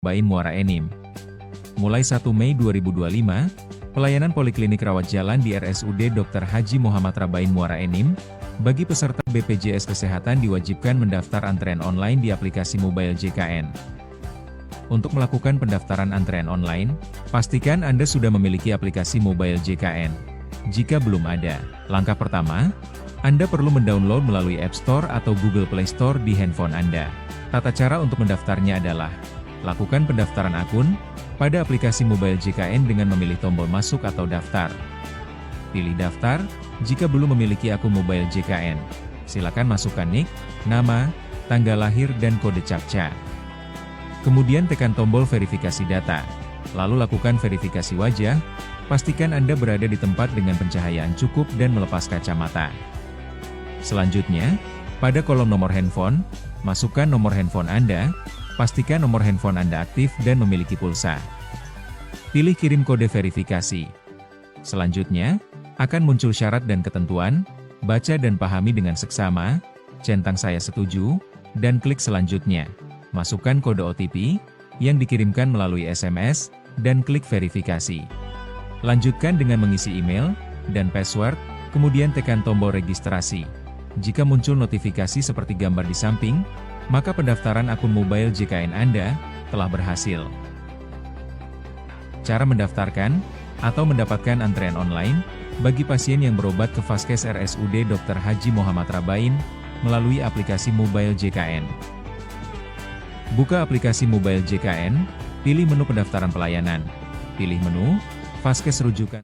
Bain Muara Enim. Mulai 1 Mei 2025, pelayanan poliklinik rawat jalan di RSUD Dr. Haji Muhammad Rabain Muara Enim, bagi peserta BPJS Kesehatan diwajibkan mendaftar antrean online di aplikasi mobile JKN. Untuk melakukan pendaftaran antrean online, pastikan Anda sudah memiliki aplikasi mobile JKN. Jika belum ada, langkah pertama, Anda perlu mendownload melalui App Store atau Google Play Store di handphone Anda. Tata cara untuk mendaftarnya adalah, lakukan pendaftaran akun pada aplikasi mobile JKN dengan memilih tombol masuk atau daftar. Pilih daftar, jika belum memiliki akun mobile JKN. Silakan masukkan NIK, nama, tanggal lahir dan kode CAPTCA. Kemudian tekan tombol verifikasi data. Lalu lakukan verifikasi wajah, pastikan Anda berada di tempat dengan pencahayaan cukup dan melepas kacamata. Selanjutnya, pada kolom nomor handphone, masukkan nomor handphone Anda, pastikan nomor handphone Anda aktif dan memiliki pulsa. Pilih kirim kode verifikasi. Selanjutnya, akan muncul syarat dan ketentuan, baca dan pahami dengan seksama, centang saya setuju, dan klik selanjutnya. Masukkan kode OTP, yang dikirimkan melalui SMS, dan klik verifikasi. Lanjutkan dengan mengisi email, dan password, kemudian tekan tombol registrasi. Jika muncul notifikasi seperti gambar di samping, maka pendaftaran akun mobile JKN Anda telah berhasil. Cara mendaftarkan atau mendapatkan antrean online bagi pasien yang berobat ke Vaskes RSUD Dr. Haji Muhammad Rabain melalui aplikasi mobile JKN. Buka aplikasi mobile JKN, pilih menu pendaftaran pelayanan. Pilih menu Vaskes rujukan.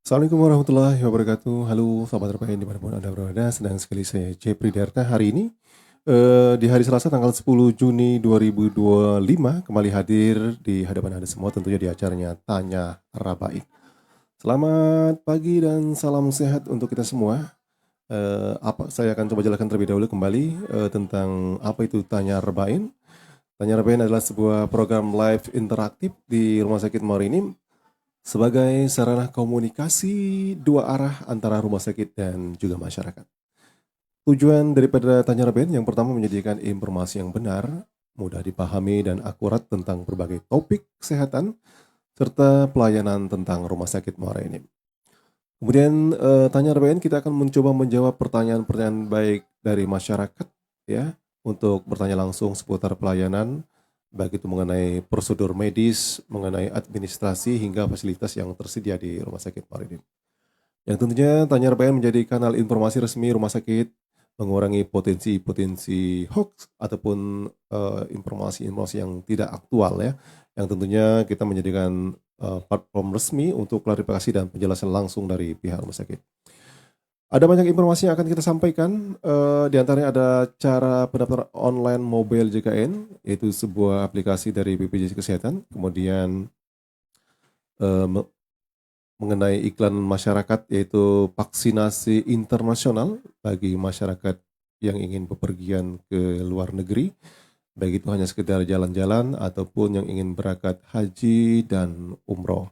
Assalamualaikum warahmatullahi wabarakatuh. Halo sahabat RPN dimanapun Anda berada. Senang sekali saya Jepri Derta hari ini di hari Selasa tanggal 10 Juni 2025 kembali hadir di hadapan Anda semua tentunya di acaranya Tanya Rabain. Selamat pagi dan salam sehat untuk kita semua. Saya akan coba jelaskan terlebih dahulu kembali tentang apa itu Tanya Rabain. Tanya Rabain adalah sebuah program live interaktif di Rumah Sakit Muara sebagai sarana komunikasi dua arah antara rumah sakit dan juga masyarakat. Tujuan daripada Tanya Rabain yang pertama menyediakan informasi yang benar, mudah dipahami dan akurat tentang berbagai topik kesehatan, serta pelayanan tentang rumah sakit Muara Enim. Kemudian Tanya Rabain kita akan mencoba menjawab pertanyaan-pertanyaan baik dari masyarakat ya, untuk bertanya langsung seputar pelayanan, baik itu mengenai prosedur medis, mengenai administrasi, hingga fasilitas yang tersedia di Rumah Sakit Muara Enim. Yang tentunya Tanya Rabain menjadi kanal informasi resmi rumah sakit, mengurangi potensi-potensi hoax ataupun informasi-informasi yang tidak aktual ya. Yang tentunya kita menjadikan platform resmi untuk klarifikasi dan penjelasan langsung dari pihak rumah sakit. Ada banyak informasi yang akan kita sampaikan, di antaranya ada cara pendaftaran online mobile JKN, yaitu sebuah aplikasi dari BPJS Kesehatan, kemudian mengenai iklan masyarakat yaitu vaksinasi internasional bagi masyarakat yang ingin bepergian ke luar negeri, baik itu hanya sekedar jalan-jalan ataupun yang ingin berangkat haji dan umroh.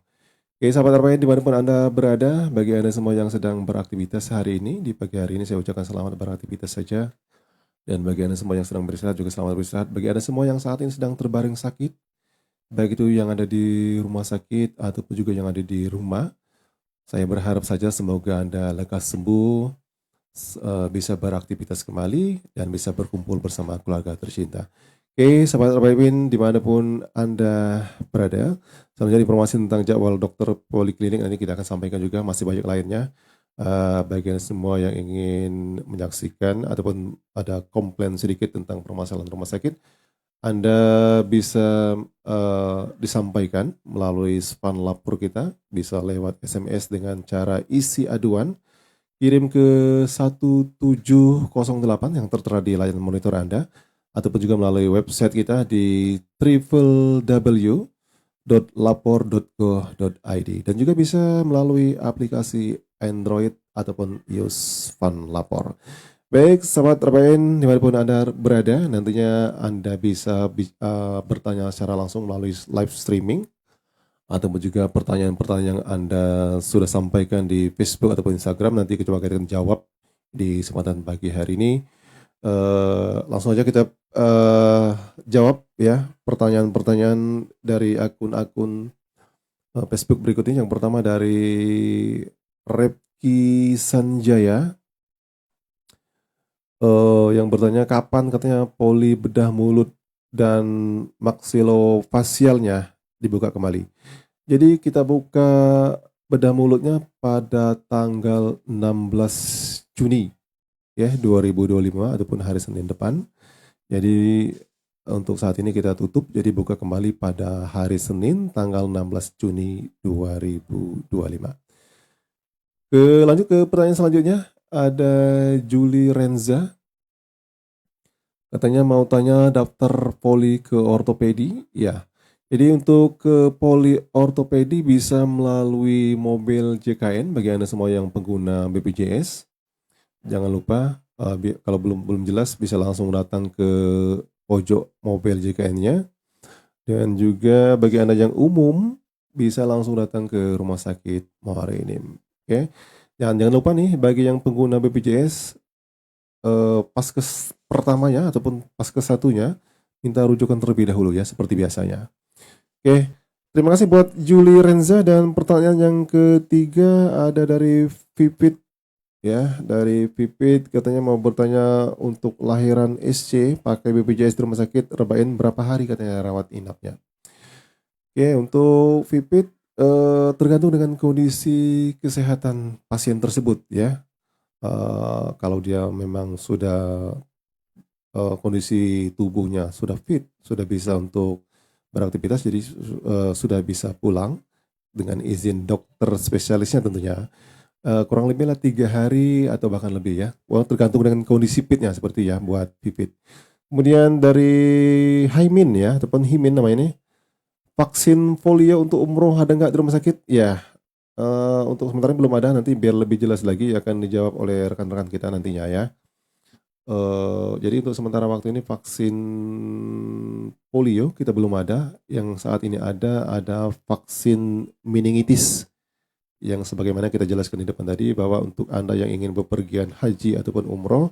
Oke sahabat RPN dimanapun Anda berada, bagi Anda semua yang sedang beraktivitas hari ini, di pagi hari ini saya ucapkan selamat beraktivitas saja. Dan bagi Anda semua yang sedang beristirahat juga selamat beristirahat. Bagi Anda semua yang saat ini sedang terbaring sakit, baik itu yang ada di rumah sakit ataupun juga yang ada di rumah, saya berharap saja semoga Anda lekas sembuh, bisa beraktivitas kembali, dan bisa berkumpul bersama keluarga tercinta. Oke, sahabat RPN dimanapun Anda berada, selanjutnya informasi tentang jadwal dokter poliklinik nanti kita akan sampaikan juga, masih banyak lainnya. Bagi semua yang ingin menyaksikan ataupun ada komplain sedikit tentang permasalahan rumah sakit, Anda bisa disampaikan melalui span lapor kita, bisa lewat SMS dengan cara isi aduan, kirim ke 1708 yang tertera di layar monitor Anda. ataupun juga melalui website kita di www.lapor.go.id, dan juga bisa melalui aplikasi Android ataupun iOS Fun Lapor. Baik, sahabat Rabain dimanapun Anda berada, nantinya Anda bisa bertanya secara langsung melalui live streaming, ataupun juga pertanyaan-pertanyaan yang Anda sudah sampaikan di Facebook ataupun Instagram, nanti kita akan jawab di kesempatan pagi hari ini. Langsung aja kita jawab ya pertanyaan-pertanyaan dari akun-akun Facebook berikut ini. Yang pertama dari Repki Sanjaya, yang bertanya kapan katanya poli bedah mulut dan maksilofasialnya dibuka kembali. Jadi kita buka bedah mulutnya pada tanggal 16 Juni ya 2025 ataupun hari Senin depan. Jadi untuk saat ini kita tutup, jadi buka kembali pada hari Senin tanggal 16 Juni 2025. Lanjut ke pertanyaan selanjutnya, ada Julie Renza. Katanya mau tanya daftar poli ke ortopedi. Ya, jadi untuk ke poli ortopedi bisa melalui mobil JKN bagi Anda semua yang pengguna BPJS. Jangan lupa kalau belum jelas bisa langsung datang ke pojok mobil JKN-nya. Dan juga bagi Anda yang umum bisa langsung datang ke Rumah Sakit Muara Enim. Oke. Jangan lupa nih bagi yang pengguna BPJS paskes pertamanya ataupun paskes satunya minta rujukan terlebih dahulu ya seperti biasanya. Oke, terima kasih buat Julie Renza. Dan pertanyaan yang ketiga ada dari Vipit ya, dari Vipit katanya mau bertanya untuk lahiran SC pakai BPJS di Rumah Sakit Rabain berapa hari katanya rawat inapnya. Oke, untuk Vipit tergantung dengan kondisi kesehatan pasien tersebut ya. Kalau dia memang sudah kondisi tubuhnya sudah fit, sudah bisa untuk beraktivitas, jadi sudah bisa pulang dengan izin dokter spesialisnya tentunya. Kurang lebih lah 3 hari atau bahkan lebih ya. Tergantung dengan kondisi fitnya seperti ya buat Vipit. Kemudian dari Haimin ya, ataupun Himin namanya ini. Vaksin polio untuk umroh ada nggak di rumah sakit? Ya, untuk sementara belum ada, nanti biar lebih jelas lagi akan dijawab oleh rekan-rekan kita nantinya ya. Jadi untuk sementara waktu ini vaksin polio kita belum ada. Yang saat ini ada vaksin meningitis yang sebagaimana kita jelaskan di depan tadi, bahwa untuk Anda yang ingin bepergian haji ataupun umroh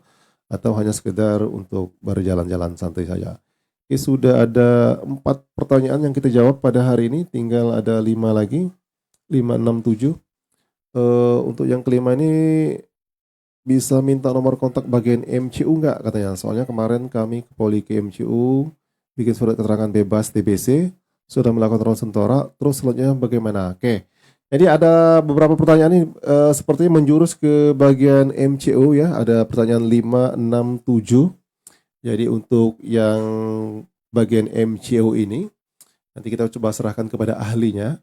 atau hanya sekedar untuk berjalan-jalan santai saja. Oke, sudah ada 4 pertanyaan yang kita jawab pada hari ini, tinggal ada 5 lagi, 5, 6, 7. Untuk yang kelima ini bisa minta nomor kontak bagian MCU nggak katanya, soalnya kemarin kami ke poli ke MCU bikin surat keterangan bebas TBC, sudah melakukan ronsen sentora, terus selanjutnya bagaimana? Oke, jadi ada beberapa pertanyaan ini sepertinya menjurus ke bagian MCU ya, ada pertanyaan 5, 6, 7. Jadi untuk yang bagian MCO ini nanti kita coba serahkan kepada ahlinya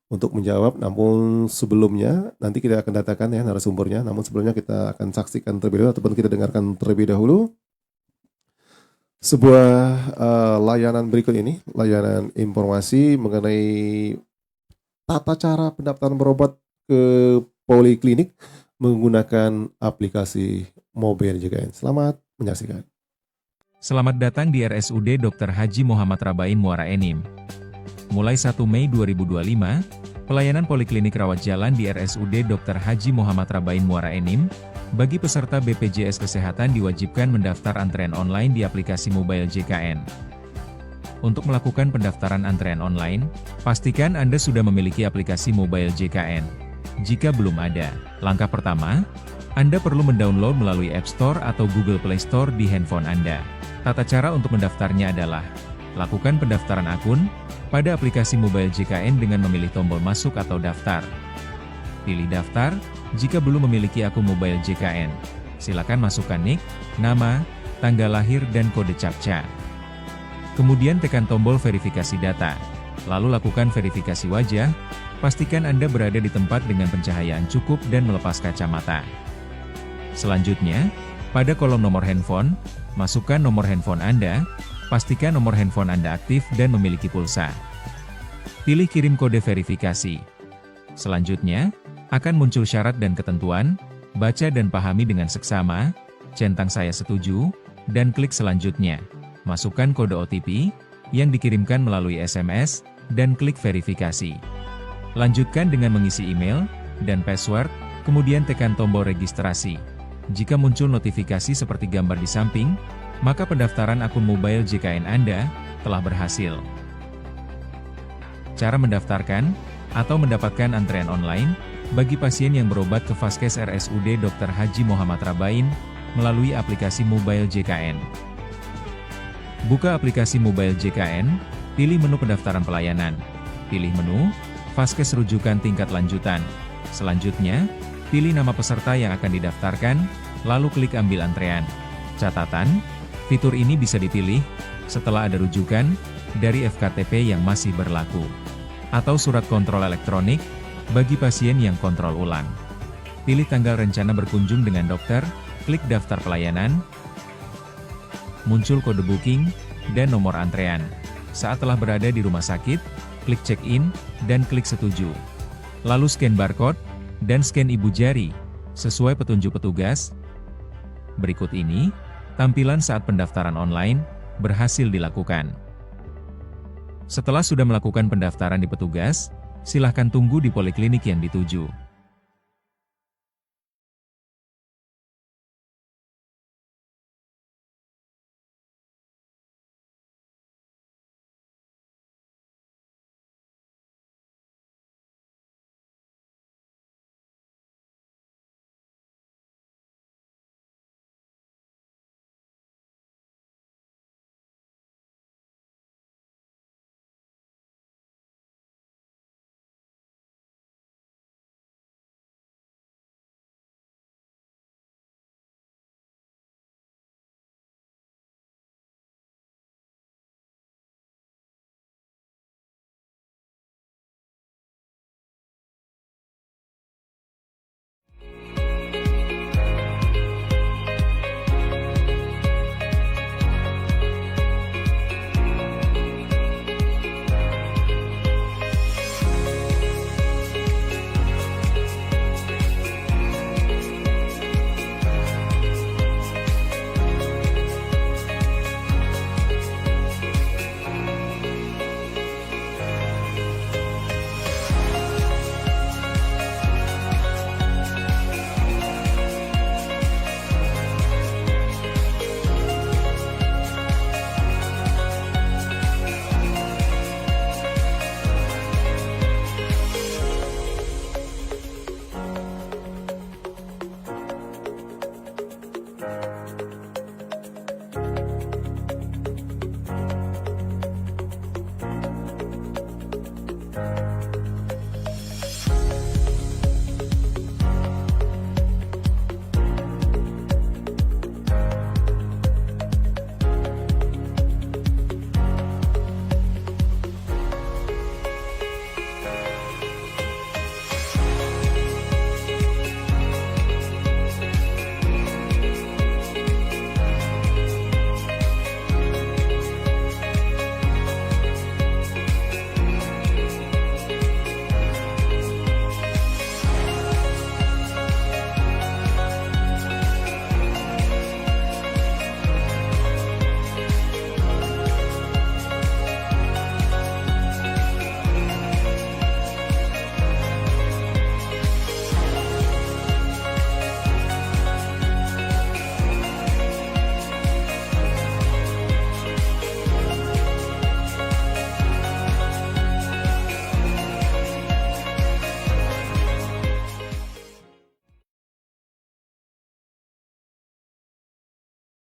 untuk menjawab. Namun sebelumnya nanti kita akan datangkan ya narasumbernya. Namun sebelumnya kita akan saksikan terlebih dahulu ataupun kita dengarkan terlebih dahulu sebuah layanan berikut ini, layanan informasi mengenai tata cara pendaftaran berobat ke poliklinik menggunakan aplikasi mobil JKN. Selamat menyaksikan. Selamat datang di RSUD Dr. Haji Muhammad Rabain Muara Enim. Mulai 1 Mei 2025, pelayanan poliklinik rawat jalan di RSUD Dr. Haji Muhammad Rabain Muara Enim, bagi peserta BPJS Kesehatan diwajibkan mendaftar antrean online di aplikasi mobile JKN. Untuk melakukan pendaftaran antrean online, pastikan Anda sudah memiliki aplikasi mobile JKN. Jika belum ada, langkah pertama, Anda perlu mendownload melalui App Store atau Google Play Store di handphone Anda. Tata cara untuk mendaftarnya adalah, lakukan pendaftaran akun pada aplikasi mobile JKN dengan memilih tombol masuk atau daftar. Pilih daftar, jika belum memiliki akun mobile JKN. Silakan masukkan NIK, nama, tanggal lahir dan kode CAPTCHA. Kemudian tekan tombol verifikasi data. Lalu lakukan verifikasi wajah, pastikan Anda berada di tempat dengan pencahayaan cukup dan melepas kacamata. Selanjutnya, Pada kolom nomor handphone, masukkan nomor handphone Anda, pastikan nomor handphone Anda aktif dan memiliki pulsa. Pilih kirim kode verifikasi. Selanjutnya, akan muncul syarat dan ketentuan, baca dan pahami dengan seksama, centang saya setuju, dan klik selanjutnya. Masukkan kode OTP, yang dikirimkan melalui SMS, dan klik verifikasi. Lanjutkan dengan mengisi email, dan password, kemudian tekan tombol registrasi. Jika muncul notifikasi seperti gambar di samping, maka pendaftaran akun mobile JKN Anda telah berhasil. Cara mendaftarkan, atau mendapatkan antrean online, bagi pasien yang berobat ke Vaskes RSUD Dr. Haji Muhammad Rabain, melalui aplikasi mobile JKN. Buka aplikasi mobile JKN, pilih menu pendaftaran pelayanan. Pilih menu, Vaskes rujukan tingkat lanjutan. Selanjutnya, pilih nama peserta yang akan didaftarkan, lalu klik ambil antrean. Catatan, fitur ini bisa dipilih, setelah ada rujukan, dari FKTP yang masih berlaku. Atau surat kontrol elektronik, bagi pasien yang kontrol ulang. Pilih tanggal rencana berkunjung dengan dokter, klik daftar pelayanan, muncul kode booking, dan nomor antrean. Saat telah berada di rumah sakit, klik check-in, dan klik setuju. Lalu scan barcode, dan scan ibu jari, sesuai petunjuk petugas. Berikut ini, tampilan saat pendaftaran online, berhasil dilakukan. Setelah sudah melakukan pendaftaran di petugas, silahkan tunggu di poliklinik yang dituju.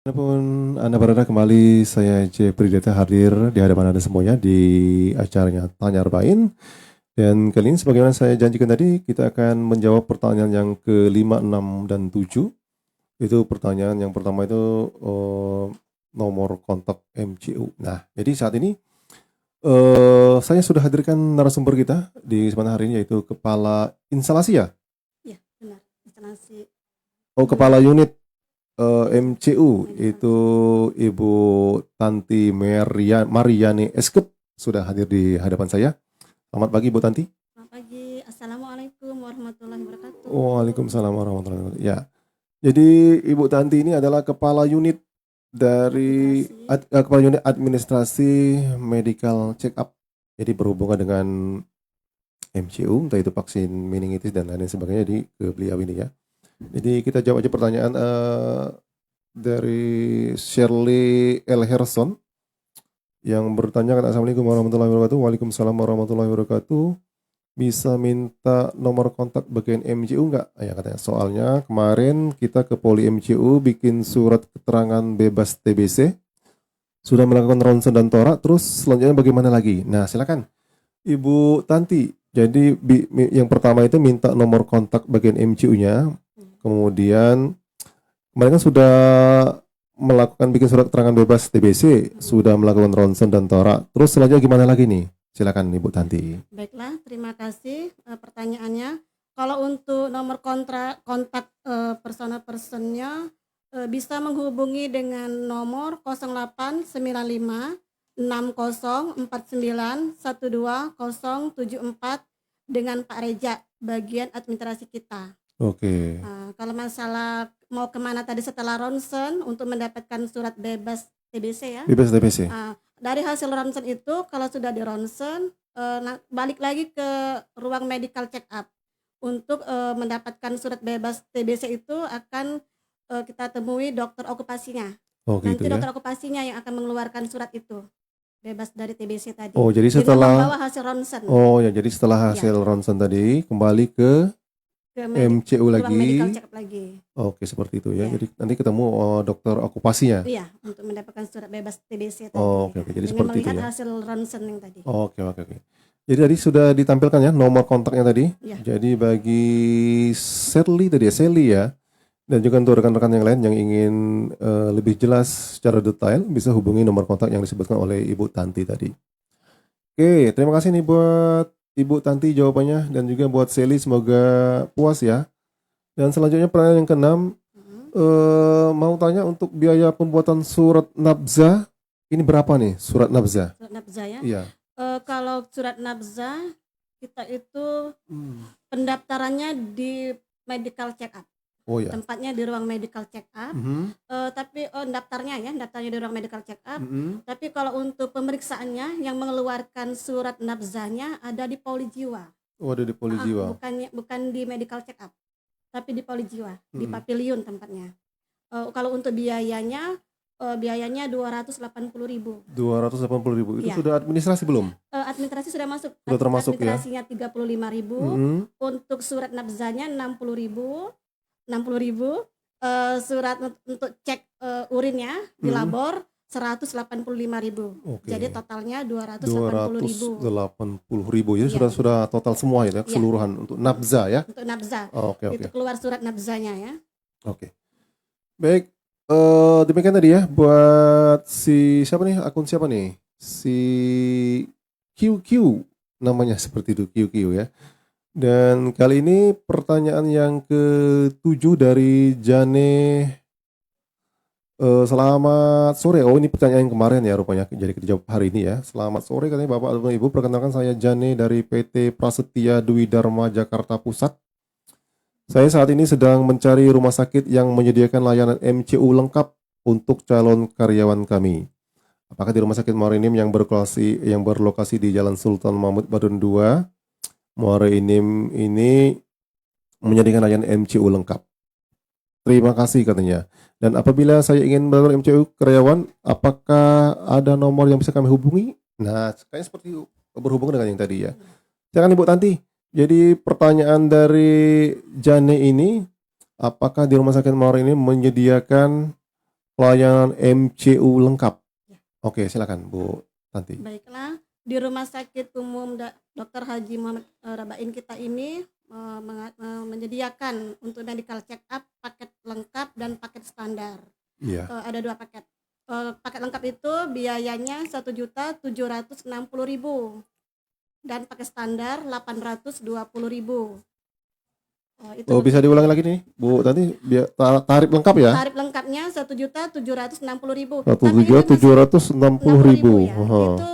Walaupun Anda berada kembali, saya Jepri Deta hadir di hadapan Anda semuanya di acaranya Tanya Arbain. Dan kali ini sebagaimana saya janjikan tadi, kita akan menjawab pertanyaan yang ke-5, 6, dan 7. Itu pertanyaan yang pertama itu nomor kontak MCU. Nah, jadi saat ini saya sudah hadirkan narasumber kita di kesempatan hari ini, yaitu Kepala Instalasi ya? Iya, benar. Instalasi. Oh, Kepala Unit MCU itu Ibu Tanti Mariani Eskep sudah hadir di hadapan saya. Selamat pagi Ibu Tanti. Selamat pagi, Assalamualaikum warahmatullahi wabarakatuh. Waalaikumsalam warahmatullahi wabarakatuh. Ya, jadi Ibu Tanti ini adalah kepala unit dari kepala unit administrasi medical check up. Jadi berhubungan dengan MCU, entah itu vaksin meningitis dan lain sebagainya di ke beliau ini ya. Jadi kita jawab aja pertanyaan dari Shirley L. Herson yang bertanya, Assalamualaikum warahmatullahi wabarakatuh. Waalaikumsalam warahmatullahi wabarakatuh. Bisa minta nomor kontak bagian MCU nggak? Ya katanya. Soalnya kemarin kita ke Poli MCU bikin surat keterangan bebas TBC, sudah melakukan ronsen dan torak, terus selanjutnya bagaimana lagi? Nah silakan Ibu Tanti. Jadi yang pertama itu minta nomor kontak bagian MCU-nya, kemudian kemarin kan sudah melakukan bikin surat keterangan bebas TBC, sudah melakukan ronsen dan torak, terus selanjutnya gimana lagi nih? Silakan Ibu Tanti. Baiklah, terima kasih pertanyaannya. Kalau untuk nomor kontak personal-personnya bisa menghubungi dengan nomor 0895 6049 127074 dengan Pak Reja, bagian administrasi kita. Oke. Kalau masalah mau kemana tadi setelah ronsen untuk mendapatkan surat bebas TBC ya. Bebas TBC. Dari hasil ronsen itu kalau sudah di ronsen balik lagi ke ruang medical check up untuk mendapatkan surat bebas TBC itu akan kita temui dokter okupasinya. Oh gitu Nanti ya. dokter okupasinya yang akan mengeluarkan surat itu bebas dari TBC tadi. Oh jadi Dengan setelah membawa hasil ronsen Oh ya, jadi setelah hasil ronsen tadi kembali ke ke MCU ruang lagi. medical check up lagi. Oke, seperti itu ya. Iya. Jadi nanti ketemu dokter okupasinya. Iya, untuk mendapatkan surat bebas TBC tadi. Oke. Jadi Dengan seperti itu melihat ya. hasil ronsen yang tadi. Oke. Jadi tadi sudah ditampilkan ya nomor kontaknya tadi. Iya. Jadi bagi Sally tadi ya, Sally ya. Dan juga untuk rekan-rekan yang lain yang ingin lebih jelas secara detail bisa hubungi nomor kontak yang disebutkan oleh Ibu Tanti tadi. Oke, terima kasih nih buat Ibu Tanti jawabannya dan juga buat Sally, semoga puas ya. Dan selanjutnya pertanyaan yang keenam, mau tanya untuk biaya pembuatan surat nabzah ini berapa nih surat nabzah? Surat nabzah ya. Iya. Kalau surat nabzah kita itu pendaftarannya di medical check up. Oh ya. Tempatnya di ruang medical check up. Tapi daftarnya di ruang medical check up. Tapi kalau untuk pemeriksaannya yang mengeluarkan surat nabzahnya ada di Poli Jiwa. Oh, ada di Poli Jiwa. Bukan di medical check up, tapi di Poli Jiwa, di Pavilion tempatnya. Kalau untuk biayanya 280.000. 280.000 itu Ya. sudah administrasi belum? Administrasi sudah masuk. Sudah termasuk ya? Administrasinya 35.000. Untuk surat nabzahnya 60.000. Surat untuk cek urinnya di labor 185.000. Jadi totalnya 280.000. 280.000 jadi Iya. sudah total semua ya, keseluruhan untuk nabzah ya. Untuk nabzah. Oke. Itu keluar surat nabzahnya ya. Oke. Baik, demikian tadi ya buat si siapa nih, akun siapa nih? Si QQ namanya seperti itu, QQ ya. Dan kali ini pertanyaan yang ke-7 dari Jane. Selamat sore. Oh, ini pertanyaan yang kemarin ya rupanya, jadi dijawab hari ini ya. Selamat sore katanya Bapak dan Ibu, perkenalkan saya Jane dari PT Prasetya Dwi Dharma Jakarta Pusat. Saya saat ini sedang mencari rumah sakit yang menyediakan layanan MCU lengkap untuk calon karyawan kami. Apakah di Rumah Sakit Muara Enim yang berlokasi di Jalan Sultan Mahmud Badurin 2, Muara Enim ini menyediakan layanan MCU lengkap? Terima kasih katanya. Dan apabila saya ingin melakukan MCU karyawan, apakah ada nomor yang bisa kami hubungi? Nah, kayaknya seperti berhubungan dengan yang tadi ya. Silakan Ibu Tanti. Jadi pertanyaan dari Jane ini, apakah di Rumah Sakit Muara ini menyediakan pelayanan MCU lengkap? Oke, silakan Bu Tanti. Baiklah, di Rumah Sakit Umum Dr. Haji Muhammad Rabain kita ini menyediakan untuk medical check up paket lengkap dan paket standar. Iya. Ada 2 paket. Paket lengkap itu biayanya 1.760.000 dan paket standar 820.000. Itu Oh, bisa diulangi lagi nih, Bu. Nanti biar tarif lengkap ya? tarif lengkapnya 1.760.000. Satu Tapi juta ini tujuh masih ratus enam puluh 60.000 ribu. ya. Itu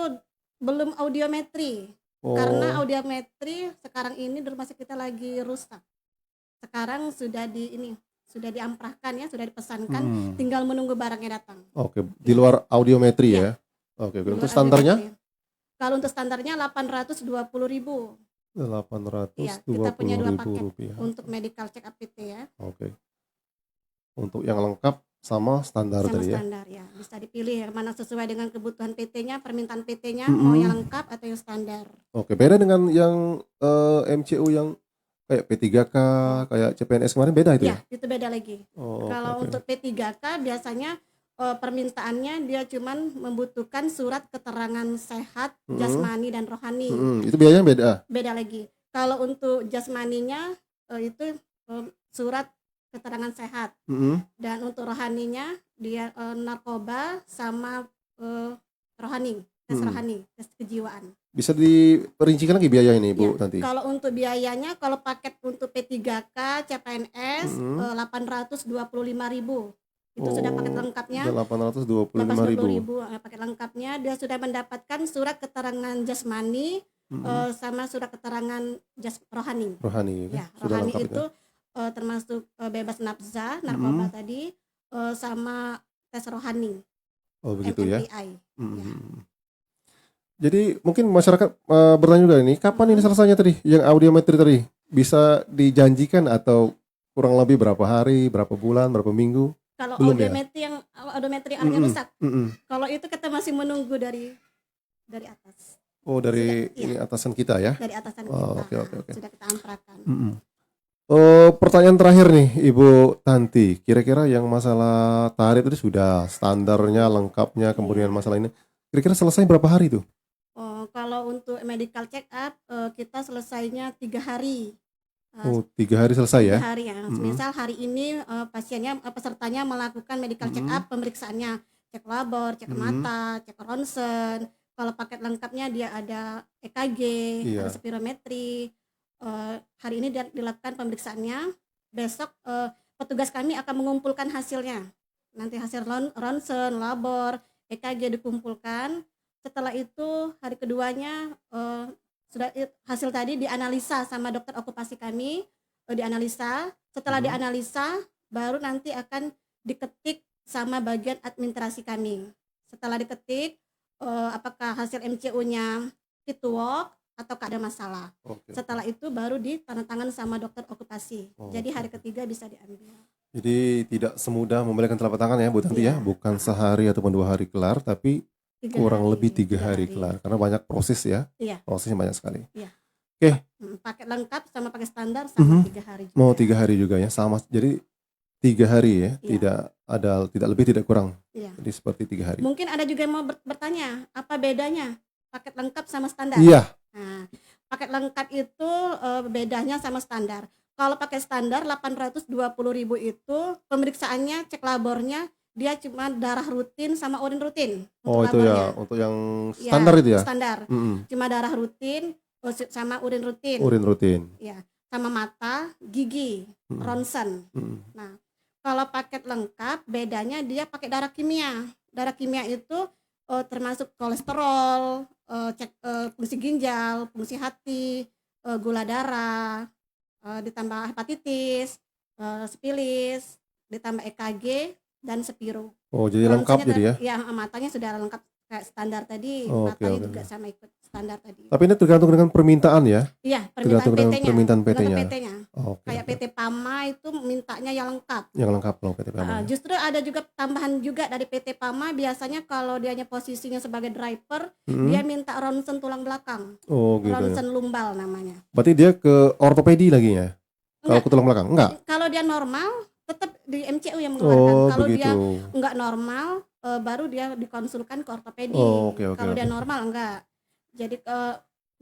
belum audiometri. Karena Oh, audiometri sekarang ini di rumah sakit kita lagi rusak. Sekarang sudah diamprahkan ya, sudah dipesankan, tinggal menunggu barangnya datang. oke. Di luar audiometri Iya. ya? Oke, Di oke. Untuk luar standarnya? audiometri. Kalau untuk standarnya 820.000. Iya, kita punya 2 paket Rp820.000. untuk medical check up PT ya. Oke. Untuk yang lengkap sama standar Sama tadi ya? standar ya. Bisa dipilih yang mana sesuai dengan kebutuhan PT-nya, permintaan PT-nya, mau yang lengkap atau yang standar. Oke, beda dengan yang MCU yang kayak P3K, kayak CPNS kemarin beda itu ya? Iya, itu beda lagi. Oh, Kalau oke. untuk P3K biasanya permintaannya dia cuman membutuhkan surat keterangan sehat jasmani dan rohani. Itu biayanya beda. Beda lagi. Kalau untuk jasmaninya itu surat keterangan sehat, dan untuk rohaninya dia narkoba sama rohani, tes rohani, tes kejiwaan. Bisa diperincikan lagi biaya ini, Bu, Ya, nanti? kalau untuk biayanya, kalau paket untuk P3K, CPNS 825.000. Itu sudah paket lengkapnya. 825.000. Paket lengkapnya dia sudah mendapatkan surat keterangan jasmani sama surat keterangan rohani. Rohani Ya, sudah rohani lengkap itu termasuk bebas nafsa, narkoba tadi, sama tes rohani, Oh, begitu ya. MMPI. Ya. Jadi mungkin masyarakat bertanya juga ini, kapan ini selesainya tadi yang audiometri tadi? Bisa dijanjikan atau kurang lebih berapa hari, berapa bulan, berapa minggu? Kalau Belum ya? audiometri alatnya rusak, kalau itu kita masih menunggu dari atas. Oh, dari Sudah, ini atasan kita ya? Dari atasan Oh, kita. oke. Sudah kita amprahkan. Pertanyaan terakhir nih, Ibu Tanti. Kira-kira yang masalah tarif tadi sudah standarnya, lengkapnya, kemudian masalah ini, kira-kira selesai berapa hari tuh? Kalau untuk medical check up kita selesainya 3 hari. Oh, 3 hari selesai ya? 3 hari ya. Misal hari ini pesertanya melakukan medical check up, pemeriksaannya cek labor, cek mata, cek ronsen. Kalau paket lengkapnya dia ada EKG, ada spirometri. Hari ini dilakukan pemeriksaannya. Besok petugas kami akan mengumpulkan hasilnya. Nanti hasil ronsen, labor, EKG dikumpulkan. Setelah itu hari keduanya sudah hasil tadi dianalisa sama dokter okupasi kami, dianalisa. Setelah dianalisa baru nanti akan diketik sama bagian administrasi kami. Setelah diketik apakah hasil MCU-nya fit to work atau ada masalah. Setelah itu baru ditandatangan sama dokter okupasi. Jadi hari ketiga bisa diambil. Jadi tidak semudah membalikan telapak tangan ya, Bu Tanti ya? Bukan sehari ataupun 2 hari kelar, tapi kurang lebih 3 hari kelar. Karena banyak proses ya? Iya. Prosesnya banyak sekali. Iya. Oke. Paket lengkap sama paket standar sama 3 hari juga. Mau 3 hari juga ya, sama. Jadi 3 hari ya, tidak lebih tidak kurang. Iya. Jadi seperti 3 hari. Mungkin ada juga yang mau bertanya, apa bedanya paket lengkap sama standar? Iya. Nah, paket lengkap itu bedanya sama standar. Kalau paket standar 820.000 itu pemeriksaannya, cek labornya dia cuma darah rutin sama urin rutin. Oh, itu ya, untuk yang standar itu ya? Standar. Cuma darah rutin sama urin rutin. Urin rutin. Ya, sama mata, gigi, ronsen. Nah, kalau paket lengkap bedanya dia pakai darah kimia. Darah kimia itu termasuk kolesterol, cek fungsi ginjal, fungsi hati, gula darah, ditambah hepatitis, sipilis, ditambah EKG dan spiro. Oh, jadi lengkap jadi ya? Ya, matanya sudah lengkap kayak standar tadi, matanya juga sama ikut standar tadi. Tapi ini tergantung dengan permintaan ya? Iya, permintaan PT-nya. Kayak PT PAMA itu mintanya yang lengkap. Yang lengkap kalau PT PAMA. Justru ada juga tambahan juga dari PT PAMA, biasanya kalau dianya posisinya sebagai driver, dia minta ronsen tulang belakang. Oh, gitu. Ronsen lumbal namanya. Berarti dia ke ortopedi lagi ya? Kalau ke tulang belakang? Enggak. Kalau dia normal tetap di MCU yang mengeluarkan. Kalau begitu. dia enggak normal baru dia dikonsulkan ke ortopedi. Kalau dia normal enggak. Jadi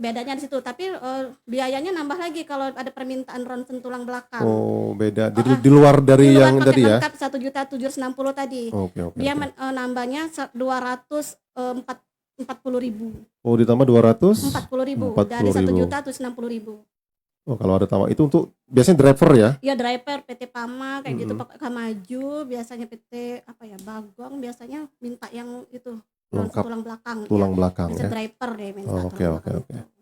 bedanya di situ. Tapi biayanya nambah lagi kalau ada permintaan ronsen tulang belakang. Oh, beda. Di luar dari yang tadi ya? Lengkap 1.760.000 tadi. Dia nambahnya 240.000. Oh, ditambah 240.000 dari 1.760.000. Oh, kalau ada tawa itu untuk biasanya driver ya? Ya driver PT Pama kayak gitu, Mm-mm. Pak Maju, biasanya PT apa ya, Bagong biasanya minta yang itu Lengkap tulang belakang ya. tulang belakang Biasa ya. driver deh minta Oh, oke tulang oke belakang oke. itu.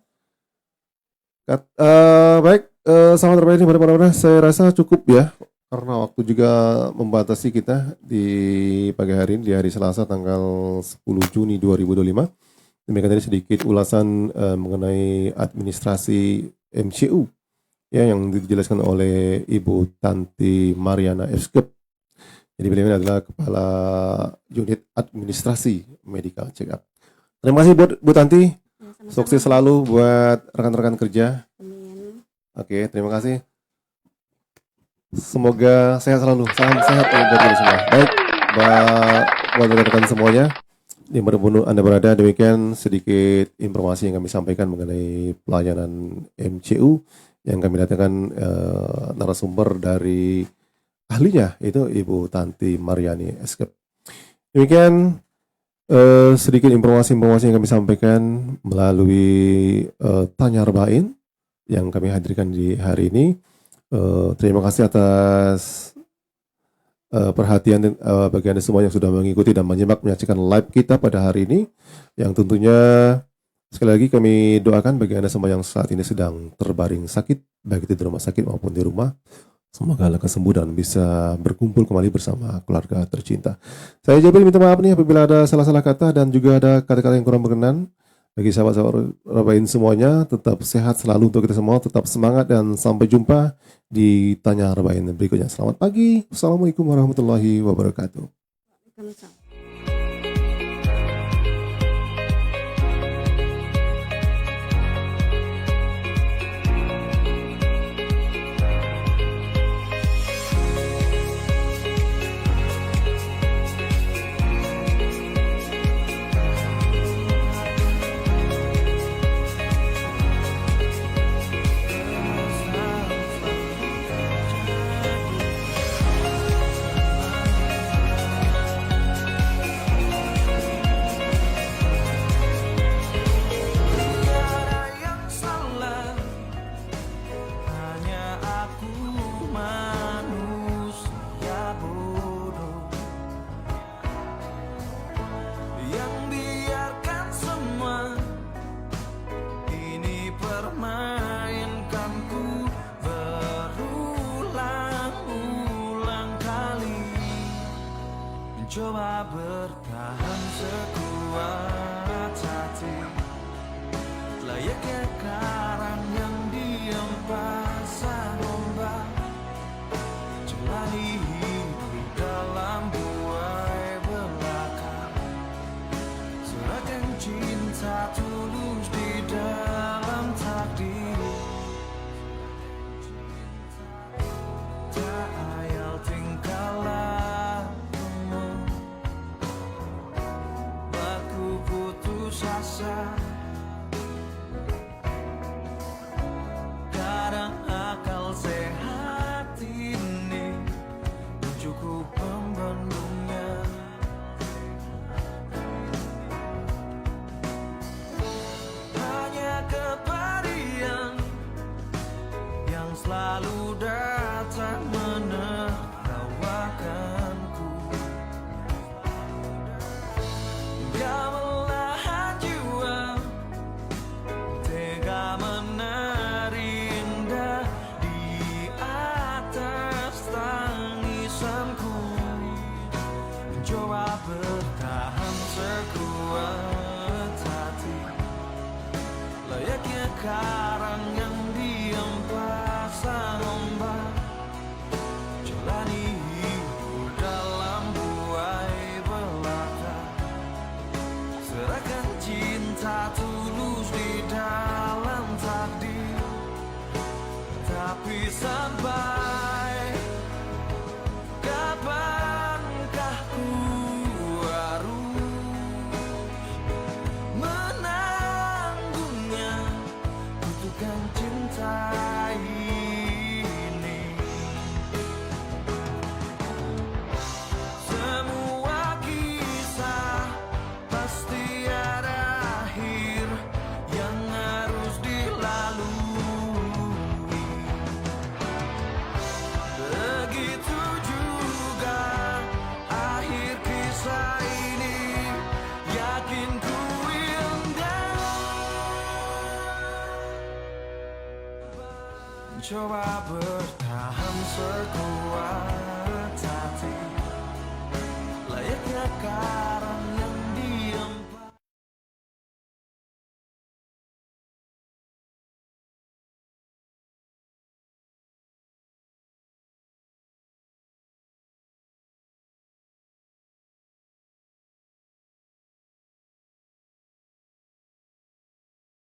Baik, selamat terbaik pada para saya rasa cukup ya karena waktu juga membatasi kita di pagi hari ini di hari Selasa tanggal 10 Juni 2025. Demikian tadi sedikit ulasan mengenai administrasi MCU ya yang dijelaskan oleh Ibu Tanti Mariana Eskep. Jadi beliau ini adalah Kepala Unit Administrasi Medical Check Up. Terima kasih buat Bu Tanti. Ya, sama-sama. Sukses selalu buat rekan-rekan kerja. Amin. Oke, terima kasih. Semoga sehat selalu. Salam sehat ya buat kita semua. Baik, buat rekan-rekan semuanya, dimanapun Anda berada, demikian sedikit informasi yang kami sampaikan mengenai pelayanan MCU yang kami datangkan narasumber dari ahlinya, itu Ibu Tanti Mariani Eskep. Demikian sedikit informasi-informasi yang kami sampaikan melalui Tanya Rebain yang kami hadirkan di hari ini. Terima kasih atas perhatian bagi Anda semua yang sudah mengikuti dan menyaksikan live kita pada hari ini. Yang tentunya sekali lagi kami doakan bagi Anda semua yang saat ini sedang terbaring sakit, baik itu di rumah sakit maupun di rumah. Semoga lekas sembuh dan bisa berkumpul kembali bersama keluarga tercinta. Saya Jabil minta maaf nih apabila ada salah-salah kata dan juga ada kata-kata yang kurang berkenan. Bagi sahabat-sahabat Rebain semuanya, tetap sehat selalu untuk kita semua, tetap semangat dan sampai jumpa di Tanya Rebain berikutnya. Selamat pagi. Assalamualaikum warahmatullahi wabarakatuh. Waalaikumsalam. Tiada yang salah, hanya aku manusia bodoh yang biarkan semua ini permainkanku berulang-ulang kali, mencoba bertahan sekuat hati. Layaknya karang yang diam pasang ombak, jalani hidup dalam buai belaka, serahkan cinta tulus di dalam takdir. Tak ayal tingkah lakumu, buatku putus asa. Kadang akal sehat ini cukup pembendungnya. Hanya kepedihan yang selalu datang menertawakanku. Gamelan jiwa tega menerindah di atas tangisanku, mencoba bertahan sekuat hati. Layaknya karang yang diam pasang ombak, jalani hidup dalam buai belaka, serahkan cinta tulus di dalam takdir. Tapi sampai kapankah ku harus menanggungnya, butuhkan cinta ini. Semua kisah pasti ada akhir yang harus dilalui. coba bertahan sekuat hati, layaknya kau.